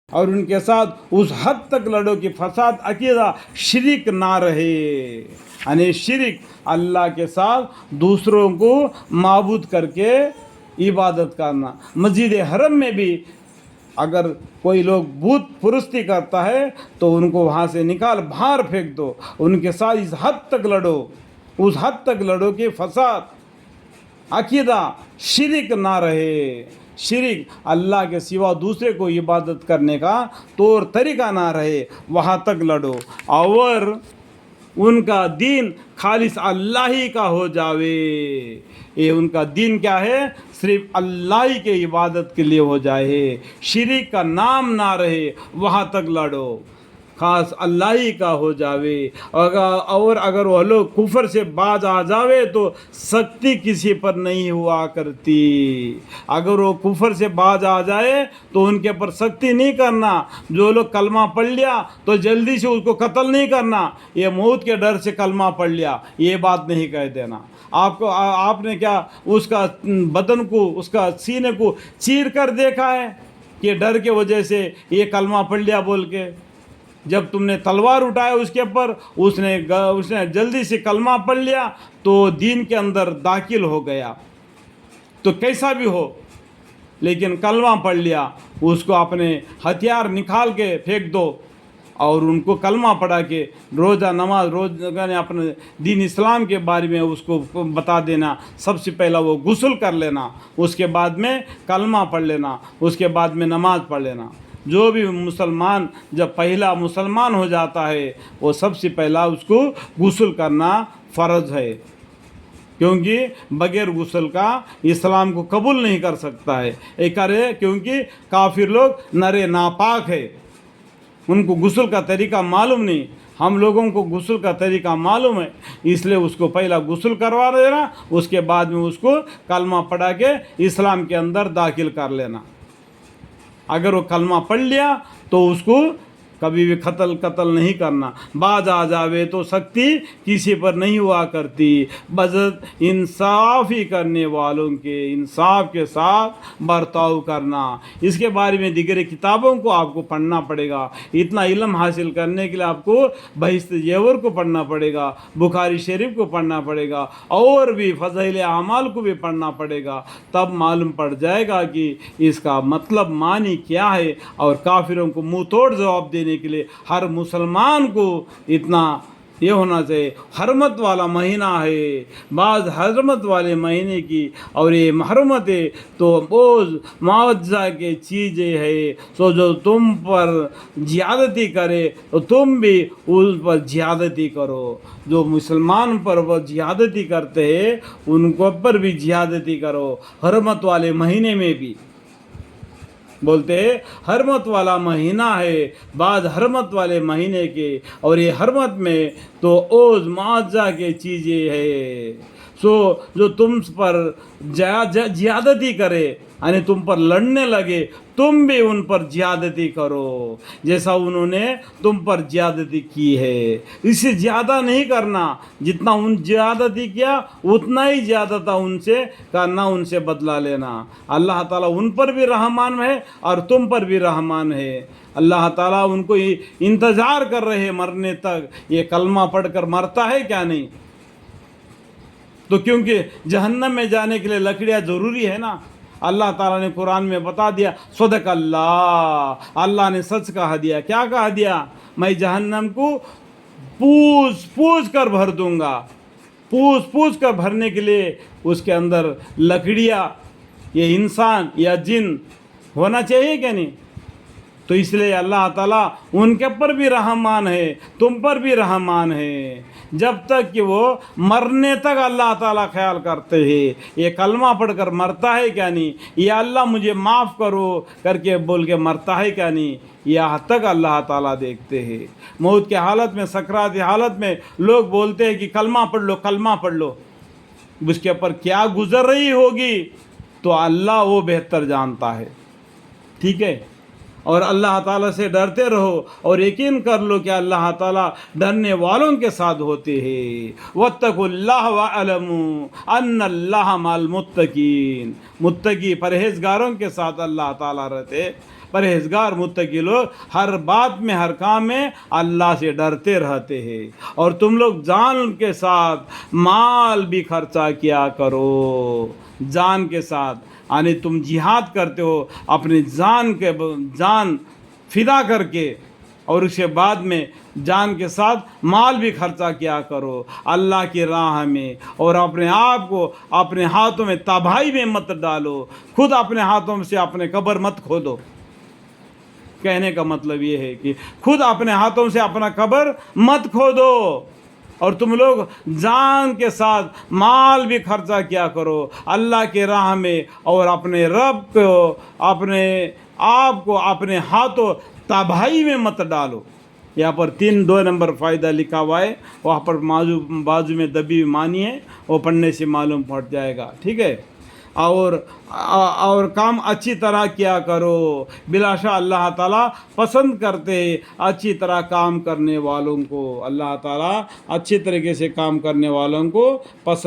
اور ان کے ساتھ اس حد تک لڑو کہ فساد عقیدہ شرک نہ رہے، یعنی شرک اللہ کے ساتھ دوسروں کو معبود کر کے عبادت کرنا۔ مسجد حرم میں بھی اگر کوئی لوگ بت پرستی کرتا ہے تو ان کو وہاں سے نکال باہر پھینک دو، ان کے ساتھ اس حد تک لڑو، اس حد تک لڑو کہ فساد عقیدہ شرک نہ رہے، شرک اللہ کے سوا دوسرے کو عبادت کرنے کا طور طریقہ نہ رہے، وہاں تک لڑو، اور ان کا دین خالص اللہ ہی کا ہو جاوے۔ یہ ان کا دین کیا ہے؟ صرف اللہ ہی کے عبادت کے لیے ہو جائے، شرک کا نام نہ رہے، وہاں تک لڑو، خاص اللہ ہی کا ہو جاوے۔ اور اگر وہ لوگ کفر سے باز آ جاوے تو سختی کسی پر نہیں ہوا کرتی۔ اگر وہ کفر سے باز آ جائے تو ان کے پر سختی نہیں کرنا۔ جو لوگ کلمہ پڑھ لیا تو جلدی سے اس کو قتل نہیں کرنا، یہ موت کے ڈر سے کلمہ پڑھ لیا، یہ بات نہیں کہہ دینا۔ آپ نے کیا اس کا بدن کو، اس کا سینے کو چیر کر دیکھا ہے کہ ڈر کے وجہ سے یہ کلمہ پڑھ لیا بول کے؟ جب تم نے تلوار اٹھایا اس کے پر، اس نے جلدی سے کلمہ پڑھ لیا تو دین کے اندر داخل ہو گیا، تو کیسا بھی ہو لیکن کلمہ پڑھ لیا، اس کو اپنے ہتھیار نکال کے پھینک دو، اور ان کو کلمہ پڑھا کے روزہ نماز اپنے دین اسلام کے بارے میں اس کو بتا دینا۔ سب سے پہلا وہ غسل کر لینا، اس کے بعد میں کلمہ پڑھ لینا، اس کے بعد میں نماز پڑھ لینا۔ جو بھی مسلمان جب پہلا مسلمان ہو جاتا ہے وہ سب سے پہلا اس کو غسل کرنا فرض ہے، کیونکہ بغیر غسل کا اسلام کو قبول نہیں کر سکتا ہے۔ ایک کرے کیونکہ کافر لوگ نرے ناپاک ہے، ان کو غسل کا طریقہ معلوم نہیں، ہم لوگوں کو غسل کا طریقہ معلوم ہے، اس لیے اس کو پہلا غسل کروا دینا، اس کے بعد میں اس کو کلمہ پڑھا کے اسلام کے اندر داخل کر لینا۔ اگر وہ کلمہ پڑھ لیا تو اس کو کبھی بھی قتل نہیں کرنا۔ باز آ جاوے تو سختی کسی پر نہیں ہوا کرتی، بجد انصافی کرنے والوں کے انصاف کے ساتھ برتاؤ کرنا۔ اس کے بارے میں دیگر کتابوں کو آپ کو پڑھنا پڑے گا۔ اتنا علم حاصل کرنے کے لیے آپ کو بہشت زیور کو پڑھنا پڑے گا، بخاری شریف کو پڑھنا پڑے گا، اور بھی فضائل اعمال کو بھی پڑھنا پڑے گا، تب معلوم پڑ جائے گا کہ اس کا مطلب معنی کیا ہے۔ اور کافروں کو منہ توڑ جواب دینے کے لیے ہر مسلمان کو اتنا یہ ہونا چاہیے، حرمت والا مہینہ ہے، بعض حرمت والے مہینے کی، اور یہ حرمت ہے تو بوجھ معاوضہ کے چیزیں ہے، سو جو تم پر زیادتی کرے تو تم بھی اس پر زیادتی کرو۔ جو مسلمان پر وہ زیادتی کرتے ہیں ان کو پر بھی زیادتی کرو، حرمت والے مہینے میں بھی۔ بولتے ہیں حرمت والا مہینہ ہے، بعد حرمت والے مہینے کے، اور یہ حرمت میں تو اوز معاوضہ کے چیزیں ہے، سو جو تم پر زیادتی کرے، یعنی تم پر لڑنے لگے، تم بھی ان پر زیادتی کرو جیسا انہوں نے تم پر زیادتی کی ہے۔ اس سے زیادہ نہیں کرنا، جتنا ان زیادتی کیا اتنا ہی زیادہ تھا ان سے کرنا، ان سے بدلہ لینا۔ اللہ تعالیٰ ان پر بھی رحمان ہے اور تم پر بھی رحمان ہے۔ اللہ تعالیٰ ان کو انتظار کر رہے مرنے تک، یہ کلمہ پڑھ کر مرتا ہے کیا نہیں؟ تو کیونکہ جہنم میں جانے کے لیے لکڑیاں ضروری ہے نا۔ اللہ تعالیٰ نے قرآن میں بتا دیا، صدق اللہ، اللہ نے سچ کہا دیا۔ کیا کہا دیا؟ میں جہنم کو پوچھ کر بھر دوں گا۔ پوچھ کر بھرنے کے لیے اس کے اندر لکڑیاں، یہ انسان یا جن ہونا چاہیے کہ نہیں؟ تو اس لیے اللہ تعالیٰ ان کے پر بھی رحمان ہے، تم پر بھی رحمان ہے، جب تک کہ وہ مرنے تک اللہ تعالیٰ خیال کرتے ہیں۔ یہ کلمہ پڑھ کر مرتا ہے کیا نہیں؟ یا اللہ مجھے معاف کرو کر کے بول کے مرتا ہے کیا نہیں؟ یہاں تک اللہ تعالیٰ دیکھتے ہیں۔ موت کی حالت میں، سکرات حالت میں لوگ بولتے ہیں کہ کلمہ پڑھ لو، کلمہ پڑھ لو، اس کے اوپر کیا گزر رہی ہوگی تو اللہ وہ بہتر جانتا ہے، ٹھیک ہے؟ اور اللہ تعالیٰ سے ڈرتے رہو، اور یقین کر لو کہ اللہ تعالیٰ ڈرنے والوں کے ساتھ ہوتے ہیں۔ واتقوا اللہ واعلموا ان اللہ مع المتقین، متقی پرہیزگاروں کے ساتھ اللہ تعالیٰ رہتے۔ پرہیزگار متقی لوگ ہر بات میں ہر کام میں اللہ سے ڈرتے رہتے ہیں. اور تم لوگ جان کے ساتھ مال بھی خرچہ کیا کرو. جان کے ساتھ یعنی تم جہاد کرتے ہو اپنی جان فدا کر کے، اور اس کے بعد میں جان کے ساتھ مال بھی خرچہ کیا کرو اللہ کی راہ میں. اور اپنے آپ کو اپنے ہاتھوں میں تباہی میں مت ڈالو. خود اپنے ہاتھوں سے اپنے قبر مت کھودو. کہنے کا مطلب یہ ہے کہ خود اپنے ہاتھوں سے اپنا قبر مت کھودو، اور تم لوگ جان کے ساتھ مال بھی خرچہ کیا کرو اللہ کے راہ میں، اور اپنے رب کو اپنے آپ کو اپنے ہاتھوں تباہی میں مت ڈالو. یہاں پر 2 نمبر فائدہ لکھا ہوا ہے، وہاں پر بازو میں دبی معنی ہے، وہ پڑھنے سے معلوم پڑ جائے گا. ٹھیک ہے. اور کام اچھی طرح کیا کرو. بلا شک اللہ تعالیٰ پسند کرتے ہیں اچھی طرح کام کرنے والوں کو. اللہ تعالیٰ اچھی طریقے سے کام کرنے والوں کو پسند